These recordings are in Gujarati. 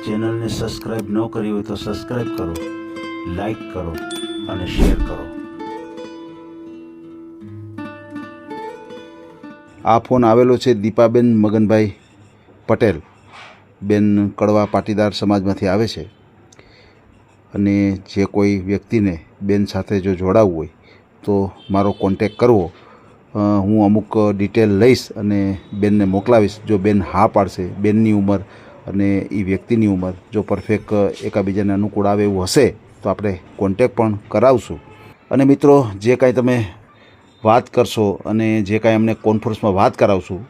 ચેનલને સબસ્ક્રાઇબ ન કરી હોય તો સબસ્ક્રાઇબ કરો, લાઈક કરો અને શેર કરો. આ ફોન આવેલો છે દીપાબેન મગનભાઈ પટેલ. બેન કડવા પાટીદાર સમાજમાંથી આવે છે અને જે કોઈ વ્યક્તિને બેન સાથે જો જોડાવવું હોય તો મારો કોન્ટેક કરવો. હું અમુક ડિટેલ લઈશ અને બેનને મોકલાવીશ. જો બેન હા પાડશે, બેનની ઉંમર અને એ વ્યક્તિની ઉંમર જો પરફેક્ટ એકાબીજાને અનુકૂળ આવે એવું હશે તો આપણે કોન્ટેક પણ કરાવશું. અને મિત્રો, જે કાંઈ તમે વાત કરશો અને જે કાંઈ અમને કોન્ફરન્સમાં વાત કરાવશું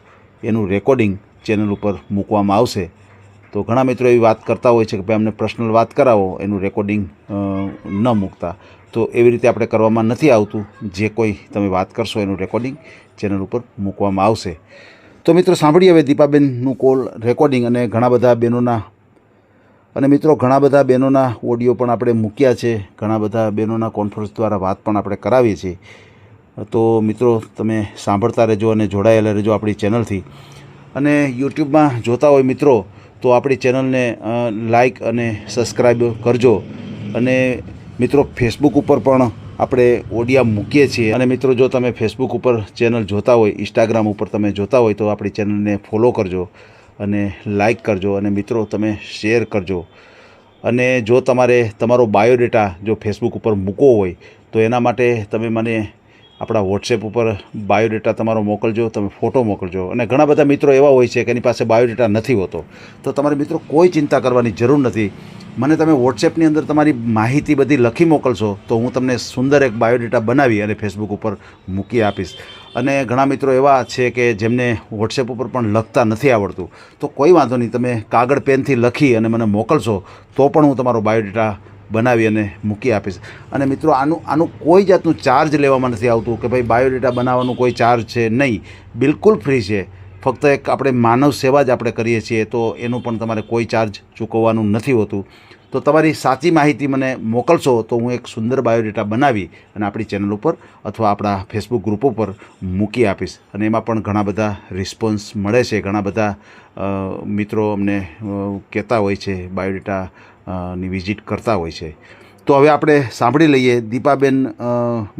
એનું રેકોર્ડિંગ ચેનલ ઉપર મૂકવામાં આવશે. તો ઘણા મિત્રો એવી વાત કરતા હોય છે કે ભાઈ અમને પર્સનલ વાત કરાવો, એનું રેકોર્ડિંગ ન મૂકતા. તો એવી રીતે આપણે કરવામાં નથી આવતું. જે કોઈ તમે વાત કરશો એનું રેકોર્ડિંગ ચેનલ ઉપર મૂકવામાં આવશે. તો મિત્રો, સાંભળીએ હવે દીપાબેનનું કોલ રેકોર્ડિંગ. અને ઘણા બધા બહેનોના ઓડિયો પણ આપણે મૂક્યા છે. ઘણા બધા બહેનોના કોન્ફરન્સ દ્વારા વાત પણ આપણે કરાવીએ છીએ. તો મિત્રો, તમે સાંભળતા રહેજો અને જોડાયેલા રહેજો આપણી ચેનલથી. અને યુટ્યુબમાં જોતા હોય મિત્રો તો આપણી ચેનલને લાઈક અને સબસ્ક્રાઈબ કરજો. અને મિત્રો, ફેસબુક ઉપર પણ આપણે ઓડિયા મૂકીએ છીએ. અને મિત્રો, જો તમે ફેસબુક ઉપર ચેનલ જોતા હોય, ઇન્સ્ટાગ્રામ ઉપર તમે જોતા હોય તો આપણી ચેનલને ફોલો કરજો અને લાઈક કરજો. અને મિત્રો, તમે શેર કરજો. અને જો તમારો બાયોડેટા જો ફેસબુક ઉપર મૂકવો હોય તો એના માટે તમે મને આપણા વોટ્સએપ ઉપર બાયોડેટા તમારો મોકલજો, તમે ફોટો મોકલજો. અને ઘણા બધા મિત્રો એવા હોય છે કે એની પાસે બાયોડેટા નથી હોતો. તો તમારે મિત્રો કોઈ ચિંતા કરવાની જરૂર નથી. મને તમે વોટ્સએપની અંદર તમારી માહિતી બધી લખી મોકલશો તો હું તમને સુંદર એક બાયોડેટા બનાવી અને ફેસબુક ઉપર મૂકી આપીશ. અને ઘણા મિત્રો એવા છે કે જેમને વોટ્સએપ ઉપર પણ લખતા નથી આવડતું. તો કોઈ વાંધો નહીં, તમે કાગળ પેનથી લખી અને મને મોકલશો તો પણ હું તમારો બાયોડેટા બનાવી અને મૂકી આપીશ. અને મિત્રો, આનું કોઈ જાતનું ચાર્જ લેવામાં નથી આવતું કે ભાઈ બાયોડેટા બનાવવાનું કોઈ ચાર્જ છે નહીં. બિલકુલ ફ્રી છે. ફક્ત એક આપણે માનવ સેવા જ આપણે કરીએ છીએ. તો એનું પણ તમારે કોઈ ચાર્જ ચૂકવવાનું નથી હોતું. તો તમારી સાચી માહિતી મને મોકલશો તો હું એક સુંદર બાયોડેટા બનાવી અને આપણી ચેનલ ઉપર અથવા આપણા ફેસબુક ગ્રુપ ઉપર મૂકી આપીશ. અને એમાં પણ ઘણા બધા રિસ્પોન્સ મળે છે. ઘણા બધા મિત્રો અમને કહેતા હોય છે, બાયોડેટા ની વિઝિટ કરતા હોય છે. તો હવે આપણે સાંભળી લઈએ દીપાબેન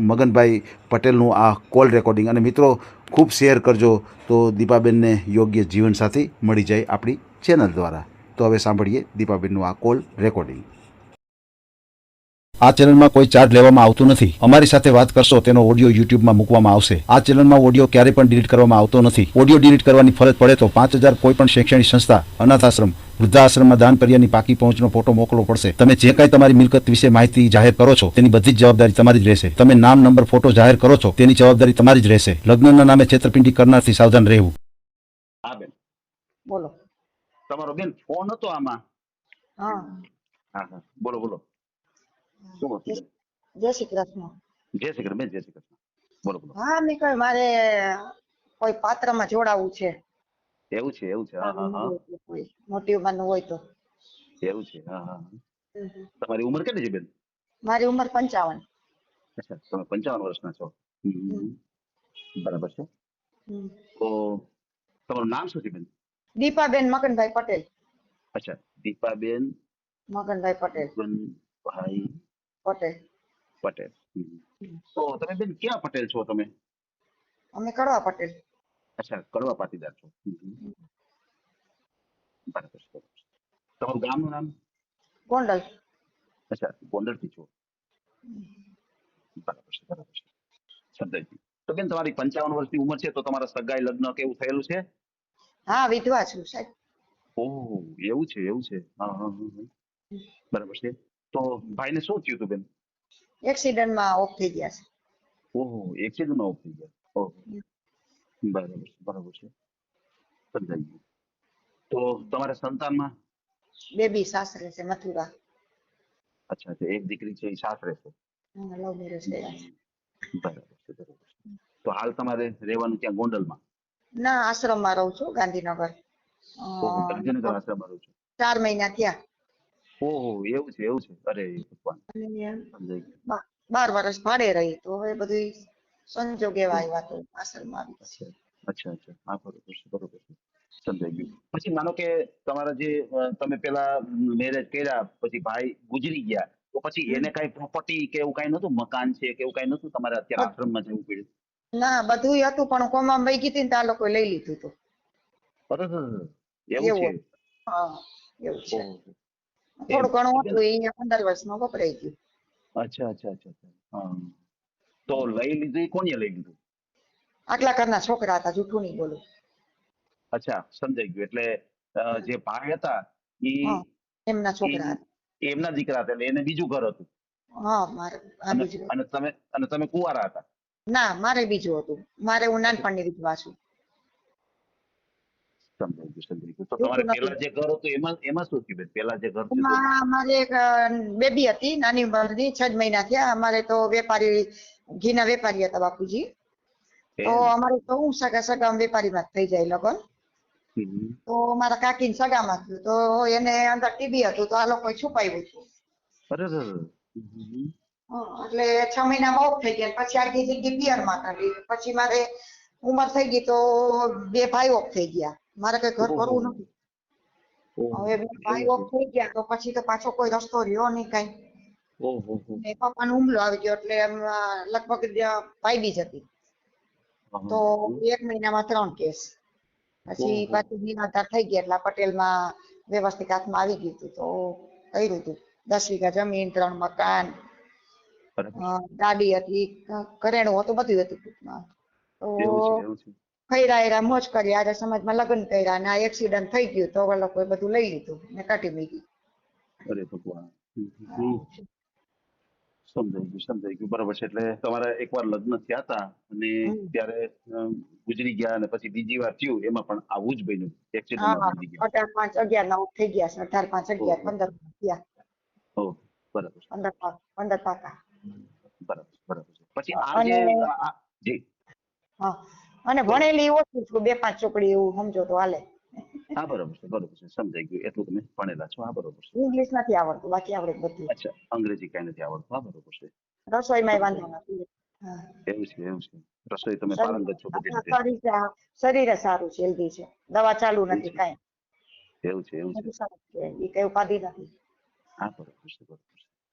મગનભાઈ પટેલનું આ કોલ રેકોર્ડિંગ. અને મિત્રો, ખૂબ શેર કરજો તો દીપાબેનને યોગ્ય જીવનસાથી મળી જાય આપણી ચેનલ દ્વારા. તો હવે સાંભળીએ દીપાબેનનું આ કોલ રેકોર્ડિંગ. આ ચેનલમાં કોઈ ચાર્જ લેવામાં આવતું નથી. અમારી સાથે વાત કરશો તેનો ઓડિયો યુટ્યુબમાં મૂકવામાં આવશે. આ ચેનલમાં ઓડિયો ક્યારેય પણ ડિલીટ કરવામાં આવતો નથી. ઓડિયો ડિલીટ કરવાની ફરજ પડે તો 5,000 કોઈ પણ શૈક્ષણિક સંસ્થા, અનાથ આશ્રમ, વૃદ્ધાશ્રમમાં દાન કર્યાની પાકી પહોંચનો ફોટો મોકલવો પડશે. તમે જે કાંઈ તમારી મિલકત વિશે માહિતી જાહેર કરો છો તેની બધી જ જવાબદારી તમારી જ રહેશે. તમે નામ, નંબર, ફોટો જાહેર કરો છો તેની જવાબદારી તમારી જ રહેશે. લગ્નના નામે છેતરપિંડી કરનારથી સાવધાન રહેવું. હા બેન, બોલો. તમારો બેન ફોન હતો આમાં. હા. હા હા, બોલો બોલો. શું હતું બેન? જય શ્રી કૃષ્ણ. જય શ્રી કૃષ્ણ બેન, જય શ્રી કૃષ્ણ. બોલો બોલો. હા નિકલ, મારે કોઈ પાત્રમાં જોડાવું છે. એવું છે, એવું છે. હા હા હા, કોઈ મોટી ઉંમરનું હોય તો. એવું છે. હા હા હા. તમારી ઉંમર કેટલી છે બેન? મારી ઉંમર 55. અચ્છા, તમે 55 વર્ષના છો. બરાબર છે. તો તમારું નામ શું છે બેન? દીપાબેન મગનભાઈ પટેલ. અચ્છા, દીપાબેન મગનભાઈ પટેલ. મગનભાઈ પટેલ. પટેલ. તો તમે બેન ક્યાં પટેલ છો તમે? અમે કડવા પટેલ. અચ્છા, કડવા પાટીદાર છો. બરાબર છે. તમારું ગામનું નામ? ગોંડલ. અચ્છા, ગોંડલથી છો. બરાબર છે, બરાબર છે. સમજાય. તો બેન, તમારી 55 વર્ષની ઉંમર છે તો તમારા સગાઈ, લગ્ન કેવું થયેલું છે? હા, વિધવા છું સાહેબ. ઓહ, એવું છે, એવું છે. હા હા હા. બરાબર છે. તો ભાઈને શું થયું હતું બેન? એક્સિડન્ટમાં ઓફ થઈ ગયા છે. ઓહો, એક્સિડન્ટમાં ઓફ થઈ ગયા. ઓહો, બરાબર છે, બરાબર છે. સમજાઈ ગયું. તો તમારા સંતાનમાં? બેબી સાસરે છે, મથુરા. અચ્છા, તો એક દીકરી છે એ સાસરે છે. લવ મેરેજ કર્યા છે. બરાબર છે, બરાબર છે. તો હાલ તમારે રહેવાનું ત્યાં ગોંડલમાં? ના, આશ્રમમાં રહું છું, ગાંધીનગર. ઓહો, ગાંધીનગર આશ્રમમાં રહું છું. 4 મહિના થયા. ઓહો, એવું છે, એવું છે. અરે ભગવાન, અને સમજાઈ ગયું. 12 વર્ષ ભાડે રહી, તો હવે બધું સંજોગ એવા આવ્યા તો આશ્રમમાં આવી. અચ્છા, અચ્છા અચ્છા, હા બરોબર છે, સમજાઈ ગયું. પછી માનો કે તમારા જે તમે પેલા મેરેજ કર્યા પછી ભાઈ ગુજરી ગયા, તો પછી હમ. એને કઈ પ્રોપર્ટી કે એવું કઈ નતું, મકાન છે કે એવું કઈ નતું, તમારે અત્યારે બધ- આશ્રમમાં જવું પડ્યું? ના બધુંય હતું પણ કોમાં વહી ગઈ હતી ને તો આ લોકો લઈ લીધું હતું. અરે એવું છે? એવું હતું. હા એવું છે. ઓહો. એમ થોડું ઘણું તો બેન, હતું એ 15 વર્ષમાં વપરાઈ ગયું. અચ્છા, હા. તો લઈ લીધું એ કોને લઈ લીધું? આટલા ઘરના છોકરા હતા, જૂઠું નહીં બોલું. અચ્છા, સમજાઈ ગયું. એટલે જે ભાઈ હતા હા એમના ઈ છોકરા હતા. એમના દીકરા હતા, એટલે એને બીજું ઘર હતું. હા મારે આ અને બીજું. તમે કુંવારા હતા. ના મારે બીજું હતું. મારે હું નાનપણની વિધવા છું. સમજાઈ ગયું. તો તમારે જૂઠું નથી પેલા જે બોલવું. ઘર હતું એમાં શું થયું બેન? પેલા જે ઘર છે તેમાં? એમાં મારે એક બેબી હતી નાની ઉંમરની, 6 જ મહિના થયા. અમારે તો વેપારી, ઘીના વેપારી હતા બાપુજી. તો એમ. અમારે તો હું સગા વેપારીમાં જ થઈ જાય લગન. હમ. તો મારા કાકીને સગામાં થયું તો એને અંદર ટીબી હતું તો આ લોકોએ છુપાવ્યું હતું. અરે. હમ. એટલે 6 મહિનામાં ઓફ થઈ ગયા. પછી આખી જિંદગી પિયરમાં કાઢી. પછી મારે ઉંમર થઈ ગઈ તો 2 ભાઈ ઓફ થઈ ગયા. મારે કઈ ઘર ઓહો. કરવું નથી. ઓહો. હવે 2 ભાઈ એવું છે? ઓફ થઈ ગયા તો પછી તો પાછો કોઈ રસ્તો રહ્યો નહીં કાંઈ. ઓહો. ને પપ્પાનો હુમલો આવી ગયો એટલે એમ લગભગ ભાઈ બીજ હતી. તો 1 મહિનામાં 3 કેસ. પછી ઓહો. પાછી નિરાધાર થઈ ગયા એટલે આ પટેલમાં વ્યવસ્થિત હાથમાં આવી ગયું હતું તો કર્યું હતું. 10 વીઘા જમીન, 3 મકાન, બરાબર. ગાડી હતી, ઘરેણું હતું, બધું હતું ટૂંકમાં. તો એવું છે. ફૈરા એરા મોજ કરી, આર્ય સમાજમાં લગ્ન કર્યા અને આ એક્સિડન્ટ થઈ ગયું તો હવે લોકોએ બધું લઈ લીધું ને કાઢી મૂકી. અરે ભગવાન. સમજાઈ ગયું. બરાબર છે. એટલે તમારા એકવાર લગ્ન થયા હતા અને હમ. ત્યારે ગુજરી ગયા અને પછી બીજી વાર થયું એમાં પણ આવું જ બન્યું, એક્સિડન્ટમાં હા ગુજરી ગયા. 18/5/11 ના ઓફ થઈ ગયા. 18/5/11 ઓહો. 15 થયા. ઓહ. બરાબર છે. 15 પાકા. બરાબર છે. પછી આ જે અને જી હા અને બોલો. ભણેલી ઓછી છું, 2-5 ચોપડી એવું સમજો તો હાલે. હા બરોબર છે, સમજાઈ ગયું. એટલું તમે ભણેલા છો. હા બરોબર છે. ઇંગ્લિશ નથી આવડતું, બાકી આવડે જ બધું. અચ્છા, અંગ્રેજી કઈ નથી આવડતું. હા બરોબર છે, રસોઈમાંય વાંધો સમજાઈ નથી. હા. એવું છે. રસોઈ તમે શરીર પારંગત છો બધી રીતે. આપણા શરીરે સારું છે, હેલ્ધી છે. દવા ચાલુ એવું નથી છે. કાંઈ. એવું છે. બધું સારું છે. એ કઈ ઉપાધિ નથી. હા બરોબર છે.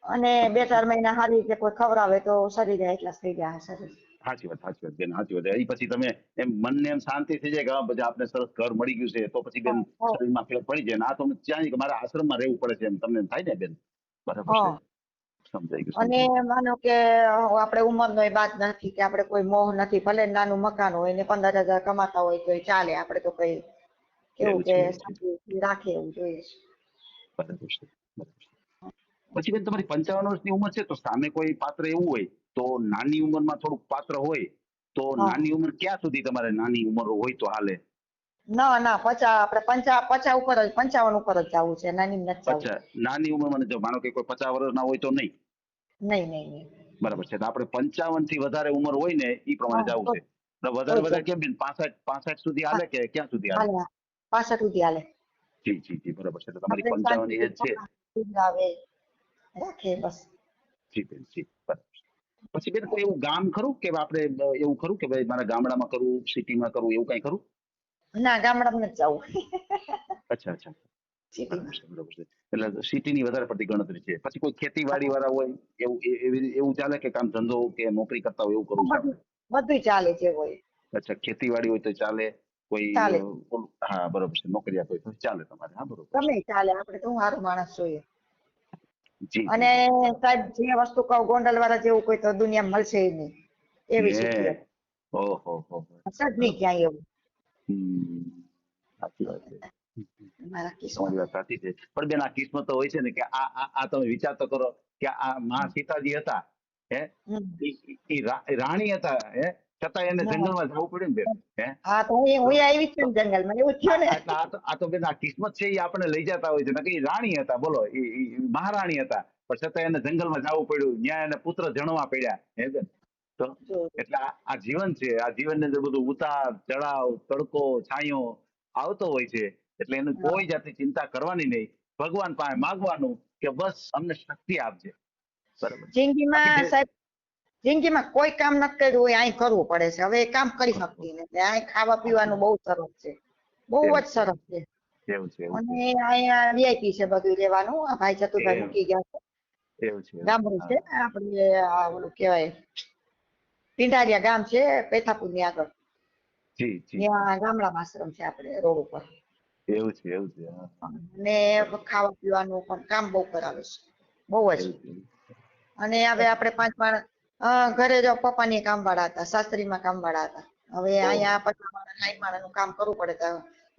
અને સમજાઈ ગયું. 2-4 મહિના સારી રીતે કોઈ ખવડાવે તો શરીરે એટલા થઈ જાય શરીર. સાચી વાત બેન, સાચી વાત. એ પછી તમે એમ મનને એમ શાંતિ થઈ જાય કે હા બધા આપણે સરસ ઘર મળી ગયું છે, તો પછી બેન હા હા શરીરમાં ફેર પડી જાય. ને આ તો ત્યાં કે મારે આશ્રમમાં રહેવું પડે છે એમ તમને એમ થાય ને બેન? બરાબર છે. હા. અને સમજાઈ ગયું. માનો કે આપણે ઉંમરનો એ વાત નથી કે આપણે કોઈ મોહ નથી, ભલે નાનું મકાન હોય ને 15,000 કમાતા હોય તો ચાલે. આપણે તો કઈ કેવું કે એવું છે. શાંતિથી રાખે એવું જોઈએ છે. બરાબર છે. પછી બેન તમારી 55 વર્ષની ઉંમર છે, તો સામે કોઈ પાત્ર એવું હોય તો નાની ઉંમરમાં થોડુંક પાત્ર હોય તો હા નાની ઉંમર ક્યાં સુધી તમારે નાની ઉંમર હોય તો હાલે? ના ના 50, આપણે 50 ઉપર જ, 55 ઉપર જ જવું છે, નાની નથી જવું. અચ્છા, નાની ઉંમરમાં જો માનો કે કોઈ 50 વર્ષના હોય તો નહીં. નહીં. બરાબર છે. તો આપણે 55 થી વધારે ઉંમર હોય ને એ પ્રમાણે હા જવું તો છે. તો તો વધારે છે. કેમ બેન 65 સુધી હા હાલે કે ક્યાં સુધી હાલે? હાલે 65 સુધી હાલે. જી બરાબર છે. તો તમારી આપણે 55 શાંતિથી એજ છે. આવે રાખે બસ. જી બરાબર છે. પછી બેન કોઈ એવું ગામ ખરું કે આપણે એવું ખરું કે ભાઈ મારા ગામડામાં કરવું, સિટીમાં કરવું, એવું કઈ ખરું? ના ગામડામાં નથી જવું. અચ્છા. સિટીમાં. બરાબર છે. એટલે સિટીની વધારે પડતી ગણતરી છે. પછી કોઈ ખેતીવાડી વાળા હોય એવું ચાલે કે કામ ધંધો કે નોકરી કરતા હોય એવું કરવું છે બધું આપણે? બધું ચાલે જે હોય અચ્છા, ખેતીવાડી હોય તો ચાલે. કોઈ ચાલે. હા બરોબર છે, નોકરિયાત હોય તો ચાલે તમારે. હા બરોબર છે. ગમે ચાલે, આપણે તો હું સારું માણસ જોઈએ. અને જી બરાબર. સાહેબ જે વસ્તુ કહું ગોંડલ વાળા જેવું કોઈ તો દુનિયામાં મળશે નહીં એવી સિટી હે. ઓહો હશે જ નહીં બરાબર. ક્યાંય એવું. હમ. સાચી વાત છે. મારા તમારી કિસ્મત. વાત સાચી છે. પણ બેન આ કિસ્મત તો હોય છે ને કે આ તમે વિચાર તો કરો કે આ મહા સીતાજી હતા, હે, હમ. રાણી હતા, હે, છતાં એને હા જંગલમાં જવું પડ્યું ને બેન, હે. હા, તો હું તો આવી છું ને જંગલમાં, એવું થયું ને. એટલે આ તો બેન આ કિસ્મત છે એ આપણે લઈ જતા હોય છે. નકર એ રાણી હતા, બોલો, એ મહારાણી હતા, પણ છતાં એને જંગલમાં જવું પડ્યું, ત્યાં એને પુત્ર જણવા પડ્યા, હે બેન. તો જો એટલે આ જીવન છે. આ જીવનની અંદર બધું ઉતાર ચઢાવ, તડકો છાંયો આવતો હોય છે. એટલે એનું હા. કોઈ જાતની ચિંતા કરવાની નહીં. ભગવાન પાસે માગવાનું કે બસ અમને શક્તિ આપજે. બરાબર છે. બાકી જિંદગીમાં જે સાહેબ જિંદગીમાં કોઈ કામ નથી કર્યું હોય અહીં કરવું પડે છે. હવે એ કામ કરી શકતી નથી. એટલે અહીં ખાવા પીવાનું બહુ સરસ છે, બહુ જ સરસ છે. એવું છે એવું અને અહીંયા વીઆઈપી છે બધું રહેવાનું. આ ભાઈ ચતુરભાઈ એવું. મૂકી ગયા છે. છે એવું છે ગામડું છે આપણે આ ઓલું કહેવાય પિંડારિયા ગામ છે પેથાપુર ની આગળ. જી જી ત્યાં ગામડામાં આશ્રમ છે આપણે રોડ ઉપર. એવું છે એવું છે હા. અને ખાવા પીવાનું પણ કામ બહુ કરાવે છે, બહુ જ. એવું છે. અને હવે આપણે 5 માણસ ઘરે જો પપ્પાની કામવાળા હતા, સાસરીમાં કામવાળા હતા. હવે અહીંયા 50 માણસ 60 માણસનું કામ કરવું પડે તો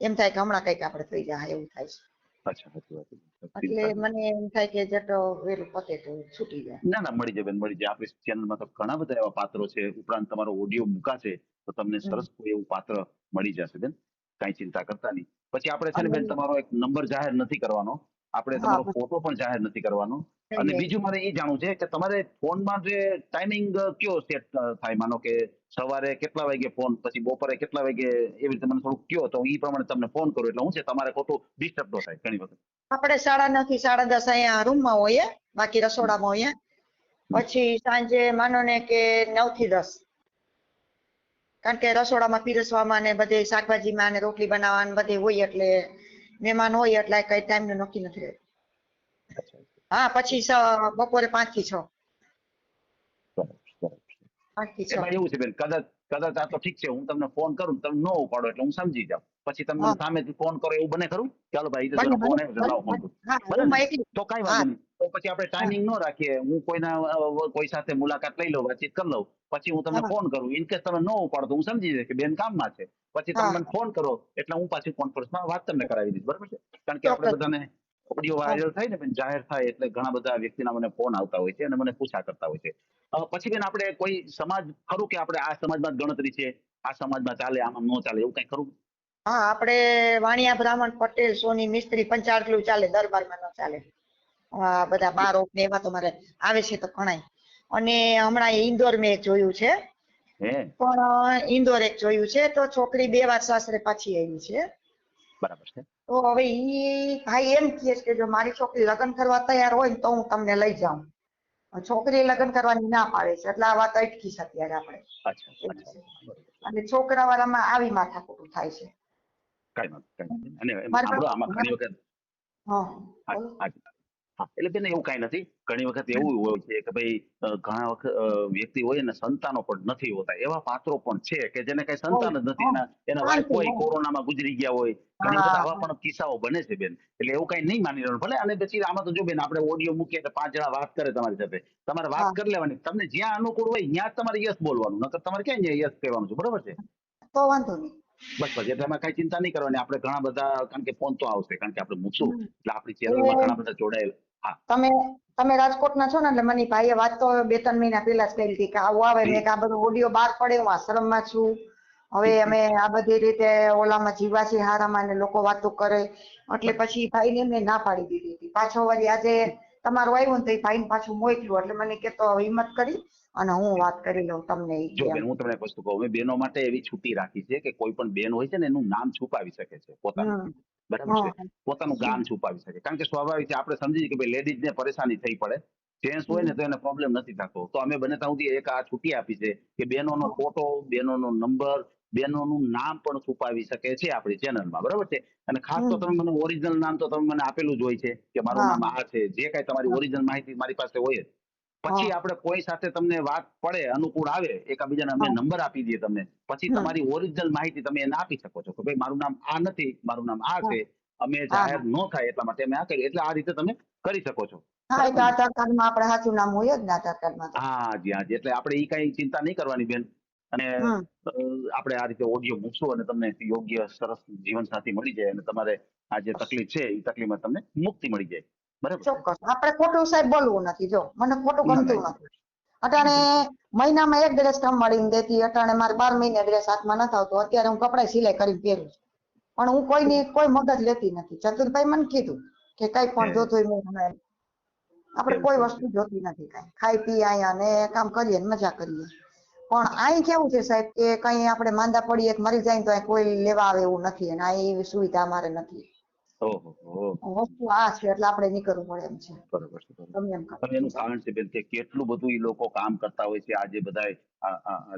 એમ થાય કે હમણાં કંઈક આપણે થઈ જાય એવું થાય છે. અચ્છા સાચી વાત છે. એટલે મને એમ થાય કે જેટલો વેલું પતે તો છૂટી જાય. ના ના મળી જાય બેન મળી જાય. આપણી ચેનલમાં તો ઘણા બધા એવા પાત્રો છે. ઉપરાંત તમારો ઓડિયો મૂકાશે તો તમને સરસ કોઈ એવું પાત્ર મળી જશે બેન. કાંઈ ચિંતા કરતા નહીં. પછી આપણે છે ને બેન તમારો એક નંબર જાહેર નથી કરવાનો. આપણે તમારો ફોટો પણ જાહેર નથી કરવાનો. અને બીજું મારે એ જાણવું છે કે તમારે ફોનમાં જે ટાઈમિંગ કયો સેટ થાય? માનો કે સવારે કેટલા વાગે ફોન, પછી બપોરે કેટલા વાગે, એવી રીતે મને થોડુંક કયો તો એ પ્રમાણે તમને ફોન કરું. એટલે હું છે તમારે ખોટું ડિસ્ટર્બ ન થાય ઘણી વખત. આપણે 9:30 થી 10:30 અહીંયા રૂમમાં હોઈએ, બાકી રસોડામાં હોઈએ. પછી સાંજે માનો ને કે 9 થી 10, કારણ કે રસોડામાં પીરસવામાં ને બધે શાકભાજીમાં ને રોટલી બનાવવાનું બધે હોય એટલે મહેમાન હોય એટલે કઈ ટાઈમ નું નક્કી નથી રહેતું. હા પછી બપોરે 5 થી 6. બરાબર, બરાબર. 5 થી 6. એમાં એવું છે બેન, કદાચ આ તો ઠીક છે, હું તમને ફોન કરું તમે ન ઉપાડો એટલે હું સમજી જાઉં. પછી તમે મને સામેથી ફોન કરો એવું બને ખરું? ચાલો ભાઈ ફોન આવ્યો છે, લાવો ફોન કરું. બને ને? તો કાંઈ વાંધો નહીં. તો પછી આપણે ટાઈમિંગ ન રાખીએ. હું કોઈ સાથે મુલાકાત લઈ લઉં, વાતચીત કરી લઉં, પછી હું તમને ફોન કરું. ઇન કેસ તમે ન ઉપાડો તો હું સમજી જઈશ કે બેન કામમાં છે. પછી તમે મને ફોન કરો એટલે હું પાછી કોન્ફરન્સમાં વાત તમને કરાવી દઈશ. બરાબર છે? કારણ કે આપણે બધાને ઓડિયો વાયરલ થાય ને બેન, જાહેર થાય એટલે ઘણા બધા વ્યક્તિના મને ફોન આવતા હોય છે અને મને પૂછા કરતા હોય છે. પછી બેન આપણે કોઈ સમાજ ખરું કે આપણે આ સમાજમાં જ ગણતરી છે, આ સમાજમાં ચાલે, આમાં ન ચાલે, એવું કઈ ખરું? હા આપણે વાણિયા બ્રાહ્મણ પટેલ સોની મિસ્ત્રી પંચાળલું ચાલે, દરબારમાં ન ચાલે. બધા બારોટ ને એવા તમારે આવે છે તો ઘણાય. અને હમણાં ઇન્દોર મેં એક જોયું છે, પણ ઇન્દોર એક જોયું છે તો છોકરી 2 વાર સાસરે પાછી આવી છે. બરાબર છે. તો હવે ઈ ભાઈ એમ કહે છે કે જો મારી છોકરી લગ્ન કરવા તૈયાર હોય ને તો હું તમને લઈ જાઉં. છોકરી લગ્ન કરવાની ના પાડે છે એટલે આ વાત અટકી છે અત્યારે આપણે. અને છોકરા વાળામાં આવી માથાકૂટ થાય છે. કાંઈ વાંધો નહીં. અને સાંભળો, આમાં ઘણી વખત એટલે બેન એવું કાંઈ નથી. ઘણી વખત એવું હોય છે કે ભાઈ ઘણા વખત વ્યક્તિ હોય ને સંતાનો પણ નથી હોતા. એવા પાત્રો પણ છે કે જેને કઈ સંતાન જ નથી, એના વાઈફ હોય કોરોનામાં ગુજરી ગયા હોય. ઘણી વખત આવા પણ કિસ્સાઓ બને છે બેન. એટલે એવું કઈ નહીં માની લેવાનું ભલે. અને પછી આમાં તો જો બેન આપણે ઓડિયો મૂકીએ તો 5 જણા વાત કરે તમારી સાથે, તમારે વાત કરી લેવાની. તમને જ્યાં અનુકૂળ હોય ત્યાં તમારે યસ બોલવાનું, નકર તમારે ક્યાં યસ કહેવાનું છે. બરોબર છે? તો વાંધો નહીં. બસ એટલે એમાં કઈ ચિંતા નહીં કરવાની. આપણે ઘણા બધા, કારણ કે ફોન તો આવશે, કારણ કે આપણે મૂકશું એટલે આપણી ચેનલમાં ઘણા બધા જોડાયેલા. તમે રાજકોટના છો ને એટલે મને ભાઈએ વાત તો 2-3 મહિના પહેલા જ કરી હતી કે આવું આવે. મેં આ બધું ઓડિયો બહાર પડે, હું આશ્રમમાં છું. હવે અમે આ બધી રીતે ઓલામાં જીવાસી હારામાં ને લોકો વાતો કરે એટલે પછી ભાઈને મેં ના પાડી દીધી હતી. પાછો વળી આજે તમારું આવ્યું ને તો એ ભાઈને પાછું મોકલ્યું એટલે મને કે તો હિંમત કરી અને હું વાત કરી લઉં તમને. જો બેન હું તમને વસ્તુ કહું, અમે બહેનો માટે એવી છૂટી રાખી છે કે કોઈ પણ બેન હોય છે ને એનું નામ છુપાવી શકે છે પોતાનું. બરાબર છે? પોતાનું ગામ છુપાવી શકે. કારણ કે સ્વાભાવિક છે, આપણે સમજીએ કે ભાઈ લેડીઝ ને પરેશાની થઈ પડે, જેન્ટ્સ હોય ને તો એને પ્રોબ્લેમ નથી થતો. તો અમે બને ત્યાં સુધી એક આ છૂટી આપી છે કે બહેનોનો ફોટો, બહેનોનો નંબર, બહેનોનું નામ પણ છુપાવી શકે છે આપણી ચેનલમાં. બરાબર છે? અને ખાસ તો તમે મને ઓરિજિનલ નામ તો તમે મને આપેલું જ હોય છે કે મારું નામ આ છે, જે કઈ તમારી ઓરિજિનલ માહિતી મારી પાસે હોય જ. પછી આપણે કોઈ સાથે તમને વાત પડે, અનુકૂળ આવે, એકબીજાને અમે નંબર આપી દઈએ તમને, પછી તમારી ઓરિજિનલ માહિતી તમે એને આપી શકો છો કે ભાઈ મારું નામ આ નથી, મારું નામ આ છે, અમે જાહેર ન થાય એટલા માટે અમે આ કરીએ. એટલે આ રીતે તમે કરી શકો છો. આધાર કાર્ડમાં આપણે સાચું નામ હોય જ ને આધાર કાર્ડમાં. જી હા. એટલે આપણે એ કઈ ચિંતા નહીં કરવાની બેન. અને આપણે આ રીતે ઓડિયો મૂકશું અને તમને યોગ્ય સરસ જીવનસાથી મળી જાય અને તમારે આ જે તકલીફ છે એ તકલીફમાં તમને મુક્તિ મળી જાય. બરાબર? ચોક્કસ. આપણે ખોટું સાહેબ બોલવું નથી. જો મને ખોટું ગમતું નથી. અટાણે મહિનામાં 1 ડ્રેસ કમાડીને દેતી, અટાણે મારે 12 મહિને ડ્રેસ હાથમાં નથી આવતો. અત્યારે હું કપડા સિલાઈ કરીને પહેરું છું, પણ હું કોઈની કોઈ મદદ લેતી નથી. ચતુરભાઈ મને કીધું કે કઈ પણ જોતું હોય આપણે કોઈ વસ્તુ જોતી નથી. કઈ ખાઈ પી આયા ને કામ કરીએ ને મજા કરીએ. પણ અહીં કેવું છે સાહેબ કે કઈ આપણે માંદા પડીએ મરી જાય તો કોઈ લેવા આવે એવું નથી. અને આ એવી સુવિધા અમારે નથી. ઓહો વસ્તુ આ છે એટલે આપણે નીકળવું પડે એમ છે. બરોબર છે બરોબર. ગમે એમ હવે એનું કરીને. કારણ છે બેન કે કેટલું બધું એ લોકો કામ કરતા હોય છે. આ જે બધા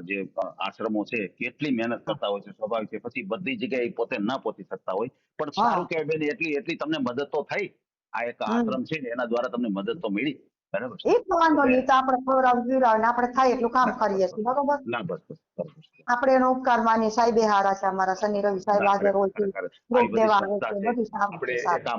જે આશ્રમો છે કેટલી મહેનત હા કરતા હોય છે. સ્વાભાવિક છે પછી બધી જગ્યાએ ઈ પોતે ન પહોંચી શકતા હોય પણ હા સારું કહેવાય બેન એટલી એટલી તમને મદદ તો થઈ. આ એક હમ આશ્રમ છે ને એના દ્વારા તમને મદદ તો મળી. બરાબર છે એ તો વાંધો એટલે નહીં. તો આપણે ખવડાવ પીવડાવ ને આપણે થાય એટલું કામ ના કરીએ બસ છીએ બસ બરોબર. ના બસ બસ બરોબર છે. આપણે એનો ઉપકાર માની. સાહેબે હારા છે અમારા શનિ રવિ સાહેબ ના હાજર ખરેખર હોય છે. ખરેખર ફ્રૂટ આવી બધી દેવા હોય સંસ્થા છે છે. બધું સારું આપણે છે એક સારું. આ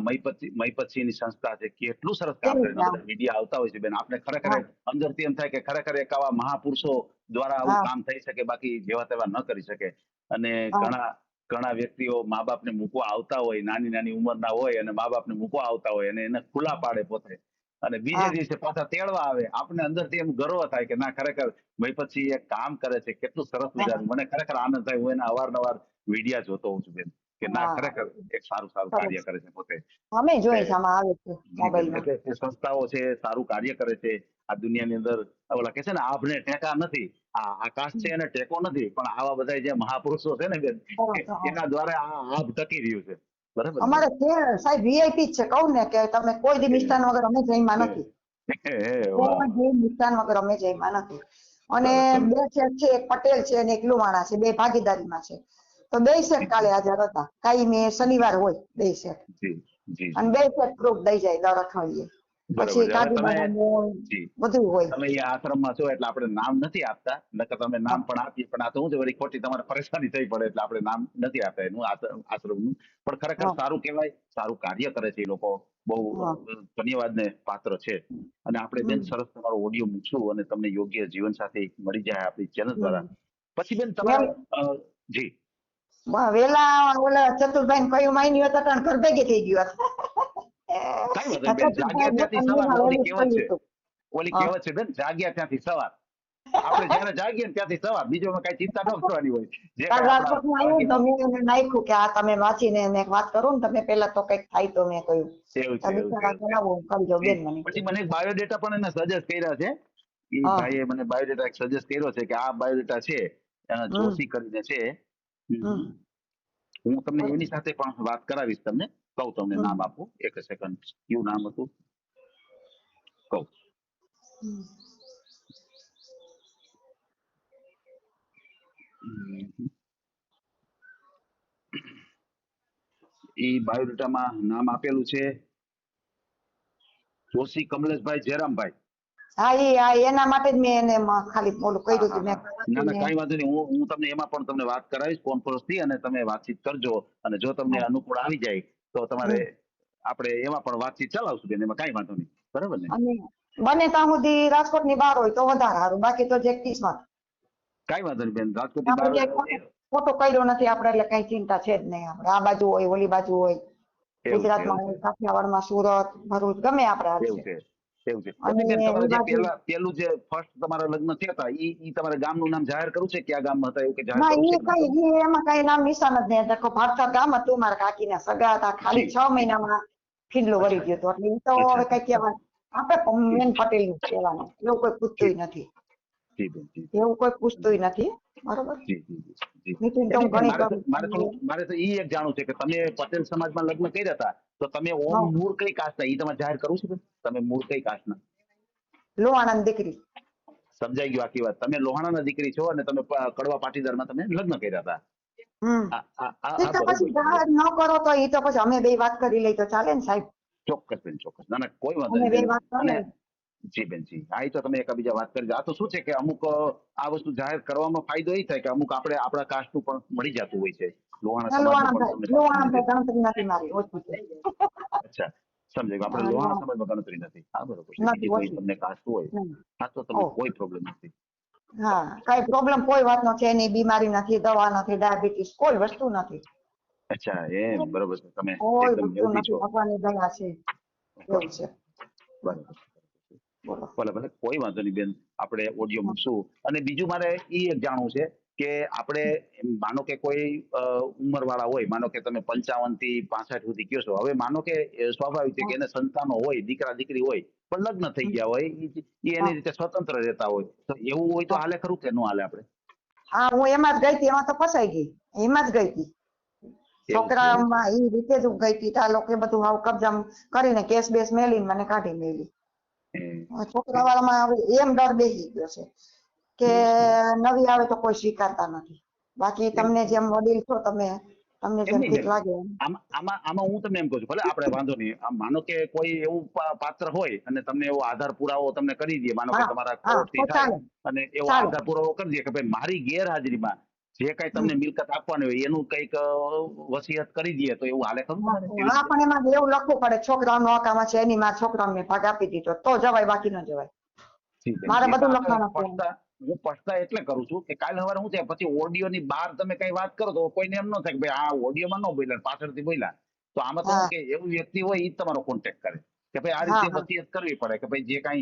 મહીપતસિંહની સંસ્થા છે કેટલું સરસ કામ કેવી કરે રીતે છે. આમ બધા મીડિયા આવતા હોય છે બેન આપણે ખરેખર હા અંદરથી એમ થાય કે ખરેખર એક આવા મહાપુરુષો દ્વારા આવું હા કામ થઈ શકે બાકી જેવા તેવા ન કરી શકે. અને હા ઘણા ઘણા વ્યક્તિઓ મા બાપને મૂકવા આવતા હોય નાની નાની ઉંમરના હોય અને મા બાપને મૂકવા આવતા હોય અને એને ખુલ્લા પાડે પોતે અને બીજે હા દિવસે પાછા તેડવા આવે આપણે અંદરથી એમ ગર્વ થાય કે ના ખરેખર મહીપતસિંહ એક કામ કરે છે કેટલું સરસ હા મજાનું મને ખરેખર આનંદ થાય. હું એના અવારનવાર વિડિયા જોતો હોઉં છું બેન કે ના હા ખરેખર એક સારું સારું કાર્ય સરસ. કરે છે પોતે. અમે એટલે જોઈ છે આમાં આવે છે જી બેન મોબાઈલમાં. એટલે એ સંસ્થાઓ છે સારું કાર્ય કરે છે. આ દુનિયાની અંદર ઓલા કે છે ને આભને ટેકા નથી. આ આકાશ છે એને ટેકો નથી પણ આવા બધા જે મહાપુરુષો છે ને બેન સરસ હા. એના દ્વારા આ આભ ટકી રહ્યું છે. બરાબર ને બેન? અમારે ત્યાં સાહેબ વીઆઈપી જ છે કહું ને કે તમે કોઈ દી મિષ્ટાન વગર અમે જઈમાં નથી. વાહ કોઈ દી મિષ્ટાન વગર અમે જઈમાં નથી. અને સરસ સરસ. બે શેઠ છે એક પટેલ છે અને એક લુવાણા છે બે ભાગીદારીમાં છે. તો બે શેઠ કાલે હાજર હતા. કાયમી શનિવાર હોય બે શેઠ. જી જી અને જી બે શેઠ ફ્રૂટ દઈ જાય દર અઠવાડિયે. બરોબર પછી છે. હવે કાજુ તમે બદામ હોય જી બધું હોય. તમે એ આશ્રમમાં છો એટલે આપણે નામ નથી આપતા નકર તમે નામ હા પણ આપીએ પણ આ તો શું છે વળી ખોટી તમારે પરેશાની થઈ પડે એટલે આપણે નામ નથી આપતા એનું આશ્રમનું પણ ખરેખર હા સારું કહેવાય સારું કાર્ય કરે છે એ લોકો બહુ હા ધન્યવાદને પાત્ર છે. અને આપણે બેન હમ સરસ તમારો ઓડિયો મૂકશું અને તમને યોગ્ય જીવન સાથી મળી જાય આપણી ચેનલ દ્વારા. હમ પછી બેન તમારા જી વેલા ઓલા ચતુરભાઈ ને કયું માન્યું હતા કારણ ઘર ભેગી થઈ ગયું કઈ વાંધો નહીં બેન જાગ્યા ત્યાંથી સવાર ઓલી કહેવત છે. ઓલી કહેવત છે બેન જાગ્યા ત્યાંથી સવાર. આપણે જયારે જાગીએ ને ત્યાંથી સવાર બીજો કઈ ચિંતા ન કરવાની હોય જે કઈ આપણા રાજકોટમાં આવ્યું તો મેં એને નાખ્યું કે આ તમે વાંચીને એને એક વાત કરો ને તમે પેલા તો કઈક થાય તો મેં કહ્યું એવું છે આ એવું છે બિચારા એવું છે જણાવો કરજો જી. બેન મને પછી મને એક બાયોડેટા પણ એને સજેસ્ટ કર્યા છે. એ હા ભાઈએ મને બાયોડેટા એક સજેસ્ટ કર્યો છે કે આ બાયોડેટા છે હમ જોશી કરીને છે. હમ હું તમને બરોબર એની સાથે પણ વાત કરાવીશ તમને કહું તમને હમ નામ આપું એક સેકન્ડ કયું નામ હતું કહું. હમ એ બાયોડેટામાં નામ આપેલું છે જોશી કમલેશભાઈ જયરામભાઈ. હા એના માટે જ મેં એને ખાલી ઓલું હા કર્યું હા હતું મેં હા ના ના વાંચીને કઈ વાંધો નહીં હું તમને એમાં પણ તમને વાત કરાવીશ કોન્ફરન્સ થી અને તમે વાતચીત કરજો અને જો તમને હા, અનુકૂળ આવી જાય તો તમારે હમ. આપણે એમાં પણ વાતચીત ચલાવશું બેન એમાં કઈ વાંધો નહીં બરાબર ને અને બને ત્યાં સુધી રાજકોટ ની બહાર હોય તો વધારે સારું બાકી તો જે કિસ્મત કઈ વાંધો નહીં બેન રાજકોટ ની આપણે બહાર ક્યાંય ખોટો કર્યો નથી આપણે એટલે કઈ ચિંતા છે જ નહીં આપણે આ બાજુ હોય ઓલી બાજુ હોય એવું છે ગુજરાતમાં એવું છે હોય કાઠિયાવાડમાં સુરત ભરૂચ ગમે આપણે એવું હાલશે છે એવું છે અને પછી બેન તમારે એ જે બાજુ પેલું જે ફર્સ્ટ તમારા લગ્ન થયા હતા ઈ તમારે ગામનું નામ જાહેર કરવું છે કયા ગામમાં હતા એવું કે જાહેર ના કરવું છે એ કે ના કઈ કરવું? એમાં કઈ નામ નિશાન જ નહીં દેખો ભારતા ગામ હતું મારા કાકીના સગા હતા ખાલી જી 6 મહિનામાં ખીલ્લું વળી અચ્છા ગયું હતું એટલે એ તો અચ્છા હવે અચ્છા કઈ કહેવાય આપણે જી મેન પટેલ નું કહેવાનું એવું કોઈ જી પૂછતું નથી જી બેન જી એવું કોઈ પૂછતું નથી બરોબર જી જી જી જી. મીટિંગ તો એટલે હું બેન ઘણી કરું મારે તો ઈ એક જાણવું છે કે તમે પટેલ સમાજમાં લગ્ન કર્યા હતા તો તમે ઓમ હા મૂળ કઈ કાસ્ટના ઈ તમારે જાહેર કરવું છે બેન તમે મૂળ કઈ કાસ્ટના લોહાણાની દીકરી સમજાઈ ગયું આખી વાત તમે લોહાણાના દીકરી છો અને તમે કડવા પાટીદારમાં તમે લગ્ન કર્યા હતા. હમ એ આ તો બરોબર પછી છે જાહેર ન કરો તો એ તો પછી અમે બે વાત કરી લઈ તો ચાલે ને સાહેબ ચોક્કસ બેન ચોક્કસ ના ના કોઈ વાંધો અમે નહીં બે બેન વાત કરી અને લઈ જી બેન જી આ તો તમે એકબીજા વાત કરી આ તો શું છે કે અમુક આ વસ્તુ જાહેર કરવામાં ફાયદો એ થાય કે અમુક આપણે આપણા કાસ્ટનું પણ મળી જતું હોય છે લોહાણા ના સમાજનું પણ તમને પાછું લોહાણા મળી ભાઈ જાય. ગણતરી નથી મારી ઓછી છે અચ્છા સમજાય ગયું. આપણે લોહાણા સમાજમાં ગણતરી નથી હા બરોબર છે નથી બીજી કોઈ ઓછી તમને કાસ્ટ હોય નહીં હા તો તમને ઓહ કોઈ પ્રોબ્લેમ નથી. હા કઈ પ્રોબ્લેમ કોઈ વાત નો છે નહીં બીમારી નથી દવા નથી ડાયાબિટીસ કોઈ વસ્તુ નથી અચ્છા એમ બરોબર છે તમે કોઈ એકદમ વસ્તુ હેલ્ધી છો. નથી ભગવાનની દયા છે એવું છે બરાબર બોલો ભલે ભલે કોઈ વાંધો નહીં બેન આપણે ઓડિયો મૂકશું અને બીજું મારે એ એક જાણવું છે કે આપણે માનો કે કોઈ ઉંમર વાળા હોય માનો કે તમે 55 થી 65 સુધી કયો છો હવે માનો કે સ્વાભાવિક છે કે એને સંતાનો હોય દીકરા દીકરી હોય પણ લગ્ન થઈ ગયા હોય એ હા એની રીતે સ્વતંત્ર રહેતા હોય તો એવું હોય તો હા હાલે ખરું કે ન હાલે આપણે હા હું એમાં જ ગઈ હતી એમાં તો ફસાઈ ગઈ એમાં જ ગઈ હતી છોકરામાં એ રીતે જ હું ગઈ હતી. આ લોકો બધું હાવ કબજા કરીને કેસ બેસ મેલીને મને કાઢી મેલી. છોકરા વાળામાં હવે એમ ડર બેસી ગયો છે કે નવી આવે તો કોઈ સ્વીકારતા નથી. બાકી તમને જેમ વડીલ છો તમને જેમ ઠીક લાગે આમાં હું તમને એમ કહું છું, ભલે આપણે વાંધો નહીં, આમ માનો કે કોઈ એવું પાત્ર હોય અને તમને એવો આધાર પુરાવો તમને કરી દે, માનો કે તમારા કોર્ટથી થાય અને એવો આધાર પુરાવો કરી દે કે ભાઈ મારી ગેરહાજરીમાં જે કઈ તમને મિલકત આપવાની હોય એનું કઈક વસિયત કરી દે, તો એવું હાલે ખરું? હા, પણ એમાં એવું લખવું પડે છોકરાઓનો હકામાં છે એની માં છોકરાઓને ભાગ આપી દીધો તો જવાય, બાકી ન જવાય. મારે બધું લખવાનું. હું પછતા એટલે કરું છું કે કાલે સવારે શું થાય, પછી ઓડિયો ની બહાર તમે કઈ વાત કરો તો કોઈને એમ ન થાય કે ભાઈ આ ઓડિયોમાં ન બોલ્યા, પાછળથી બોલ્યા. તો આમાં તો કે એવું વ્યક્તિ હોય એ તમારો કોન્ટેક્ટ કરે કે ભાઈ આ રીતે વસિયત કરવી પડે કે ભાઈ જે કઈ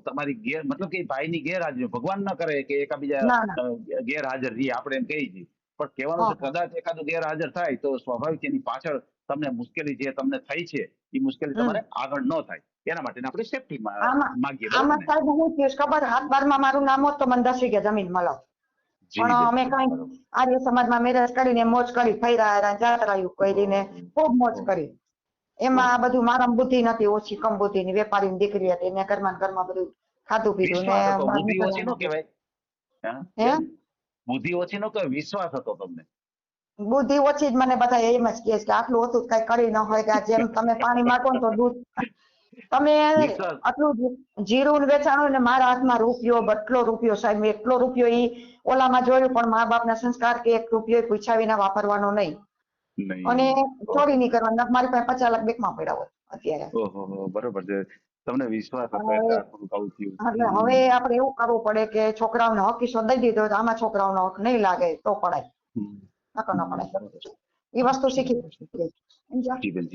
તમારી મતલબ કે ભાઈની ગેરહાજરી, ભગવાન ન કરે કે એકાબીજા ગેરહાજર રહીએ, આપણે એમ કહી છીએ, પણ કહેવાનું છે કદાચ એકાદું ગેરહાજર થાય તો સ્વાભાવિક એની પાછળ તમને મુશ્કેલી જે તમને થઈ છે એ મુશ્કેલી તમારે આગળ ન થાય એના માટે આપણે સેફટી માંગીએ. આમાં સાહેબ હું થયું ખબર, 7/12 મારું નામ હોત તો મને 10 વીઘા જમીન મળે, પણ અમે કઈ આર્ય સમાજમાં મેરેજ કરીને મોજ કરી, ફર્યા જાત્રાયું કરીને ખૂબ મોજ કરી. એમાં આ બધું મારા બુદ્ધિ નથી, ઓછી કમ બુદ્ધિ ની વેપારીની દીકરી હતી, એને ઘરમાં બધું ખાધું પીધું ને બુદ્ધિ ઓછી નો કહેવાય, બુદ્ધિ ઓછી નો કહેવાય, વિશ્વાસ હતો તમને. બુદ્ધિ ઓછી જ મને બધા એમ જ કહે કે આટલું હતું કઈ કરી ન હોય, કે જેમ તમે પાણી માંગો ને તો દૂધ, તમે આટલું જીરું વેચાણું ને મારા હાથમાં રૂપિયો, બટલો રૂપિયો સાહેબ, એટલો રૂપિયો ઈ ઓલામાં જોયું, પણ મા બાપ ના સંસ્કાર કે 1 રૂપિયો પૂછ્યા વિના વાપરવાનો નહીં, અને ચોરી નહીં કરવાની. મારી પાસે 50 લાખ બેંકમાં પડ્યા હોય અત્યારે. બરોબર છે, તમને વિશ્વાસ હતો એટલે હવે આપણે એવું કરવું પડે કે છોકરાઓને હક હિસ્સો દઈ દીધો, આમાં છોકરાઓનો હક નહીં લાગે તો પડાય, નકો ન પડાય. એ વસ્તુ શીખી.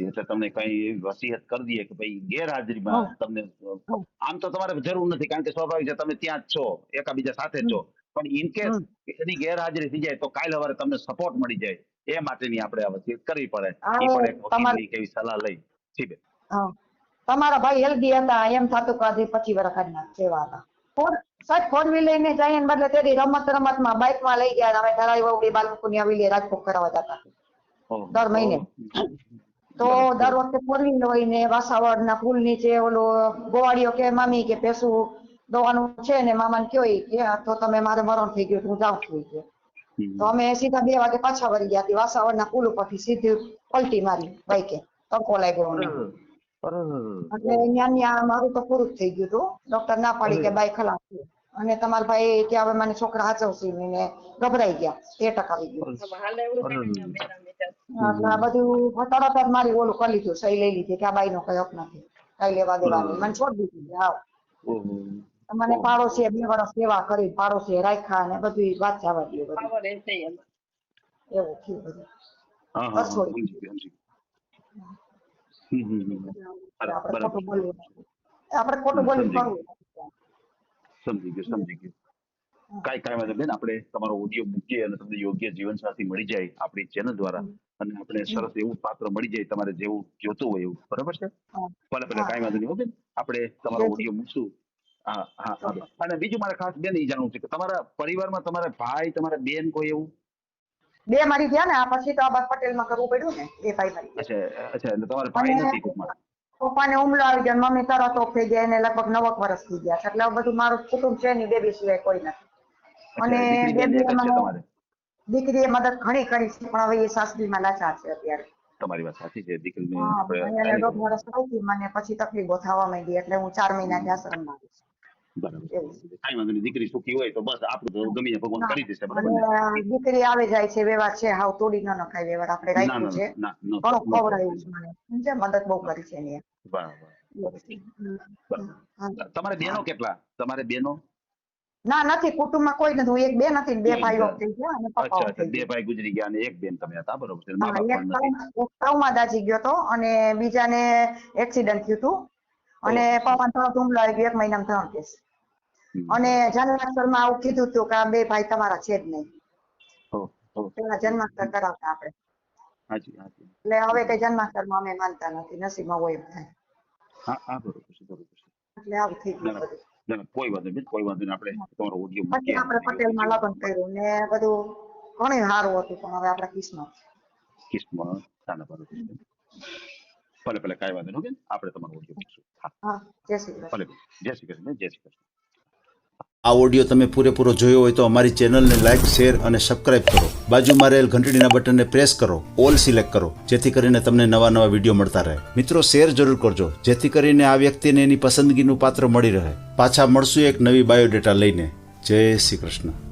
એટલે તમને કઈ વસિયત કરી દઈએ કે ભાઈ ગેરહાજરીમાં તમને, આમ તો તમારે જરૂર નથી કારણ કે સ્વાભાવિક છે તમે ત્યાં જ છો, એકાબીજા સાથે છો, પણ ઇન કેસ એની ગેરહાજરી થઈ જાય તો કાલે સવારે તમને સપોર્ટ મળી જાય એ માટેની આપણે આ વસિયત કરવી પડે. એ પણ એક વકીલની કેવી સલાહ લઈ. ઠીક છે. તમારા ભાઈ હેલ્ધી હતા, એમ થતું કે 25 વર્ષ કાઢના સેવા હતા. સાહેબ 4 વ્હીલ લઈને જાય ને બદલે તેરી રમતમાં બાઇકમાં લઈ ગયા. અમે ધરાઈ વહુડી બાલકુની આવીને રાજકોટ કરાવવા જતા દર મહિને. તો દર વખતે 4 વ્હીલ હોય ને વાસાવડ ના પુલ નીચે ઓલો ગોવાળીઓ કે મામી કે પેસું દવાનું છે ને મામાને કયો કે તો તમે મારે મરણ થઈ ગયું હું જાઉં છું કે. તો અમે સીધા 2 વાગે પાછા વળી ગયા. વાસાવડ ના પુલ ઉપરથી સીધી પલટી મારી બાઈકે, તડકો લાગ્યો અમને. એટલે અહીંયા મારું તો પૂરું જ થઈ ગયું હતું. ડોક્ટર ના પાડી કે બાઈક ખલાસ છે અને તમારા ભાઈ કે હવે મને છોકરા હાચવશે ને ગભરાઈ ગયા. 13% આવી ગયું. આ બધું તરત જ મારી ઓલું કરી લીધું, સહી લઈ લીધી કે આ બાઈ નો કઈ હક નથી, કઈ લેવા દેવાની, મને છોડી દીધી. હાવ મને પાડોશીએ 2 વર્ષ સેવા કરી, પાડોશીએ રાખ્યા ને બધું વાત જવા દે બધું એવું થયું બધું. આપણે ખોટું બોલવું કરવું. સમજી ગયું. કાંઈ વાંધો બેન, આપણે તમારો ઓડિયો મૂકીએ અને તમને યોગ્ય જીવનસાથી મળી જાય આપણી ચેનલ દ્વારા, અને આપણે સરસ એવું પાત્ર મળી જાય તમારે જેવું જોતું હોય એવું. બરાબર છે? ભલે કાંઈ વાંધો નહીં. બેન આપણે તમારો ઓડિયો મૂકશું. હા. અને બીજું મારે ખાસ બેન એ જાણવું છે કે તમારા પરિવારમાં તમારા ભાઈ, તમારા બેન કોઈ એવું? 2 મારી ગયા ને, આ પછી તો આબાદ પટેલમાં કરવું પડ્યું ને. 2 ભાઈ મારી. અચ્છા. એટલે તમારા ભાઈ નથી ટૂંકમાં? પપ્પાને હુમલો આવી ગયો, મમ્મી તરત ઓફ થઈ ગયા, એને લગભગ 9 વર્ષ થઈ ગયા. એટલે બધું મારું કુટુંબ છે ની, બેબી સિવાય કોઈ નથી. અને દીકરીએ મદદ ઘણી કરી છે, પણ હવે એ સાસરીમાં લાચાર છે અત્યારે. તમારી વાત સાચી છે. દીકરીને 1.5 વર્ષ થઈ મને પછી તકલીફો થવા માંડી, એટલે હું 4 મહિનાથી આશ્રમમાં આવી છું. બરાબર. કાંઈ વાંધો નહીં. દીકરી સુખી હોય તો બસ આપણું તો ગમે ભગવાન કરી દેશે. બરાબર. દીકરી આવે જાય છે, વ્યવહાર છે, હાવ તોડી ન નખાય વ્યવહાર આપણે રાખ્યું છે. ઘણું ખવડાવ્યું છે મને, સમજ્યા? મદદ બહુ કરી છે એને. બરાબર. તમારે બેનો કેટલા? તમારે બેનો? ના, નથી. કુટુંબમાં કોઈ નથી. હું એક બેન હતી ને 2 ભાઈઓ થઈ ગયા અને પપ્પા. અચ્છા. 2 ભાઈ ગુજરી ગયા અને 1 બેન તમે હતા. બરોબર છે. એક તાવમાં દાજી ગયો તો અને બીજાને એક્સિડન્ટ થયું હતું અને પપ્પાને તરત હુમલો આવી ગયો. 1 મહિનામાં 3 કેસ. અને જન્માક્ષરમાં આવું કીધું હતું કે આ 2 ભાઈ તમારા છે જ નહીં. પેલા જન્માક્ષર કરાવતા આપણે. એટલે હવે કઈ જન્માક્ષરમાં અમે માનતા નથી, નસીબમાં હોય એમ થાય. બરોબર છે. એટલે આવું થઈ ગયું બધું. કોઈ વાંધો નહીં. આપણે તમારો ઓડિયો મૂકીએ. આપણે પટેલમાં લગ્ન કર્યું ને બધું ઘણું સારું હતું, પણ હવે આપણા કિસ્મત. કિસ્મત તાના પર ભલે કાંઈ વાંધો નહીં. આપણે તમારો ઓડિયો મૂકશું. હા હા, જય શ્રી કૃષ્ણ. ભલે. જય શ્રી કૃષ્ણ. જય શ્રી કૃષ્ણ. આ ઓડિયો તમે પૂરેપૂરો જોયો હોય તો અમારી ચેનલને લાઇક, શેર અને સબસ્ક્રાઇબ કરો. બાજુમાં રહેલ ઘંટડીના બટનને પ્રેસ કરો, ઓલ સિલેક્ટ કરો, જેથી કરીને તમને નવા વિડીયો મળતા રહે. મિત્રો, શેર જરૂર કરજો, જેથી કરીને આ વ્યક્તિને એની પસંદગીનું પાત્ર મળી રહે. પાછા મળશું એક નવી બાયોડેટા લઈને. જય શ્રી કૃષ્ણ.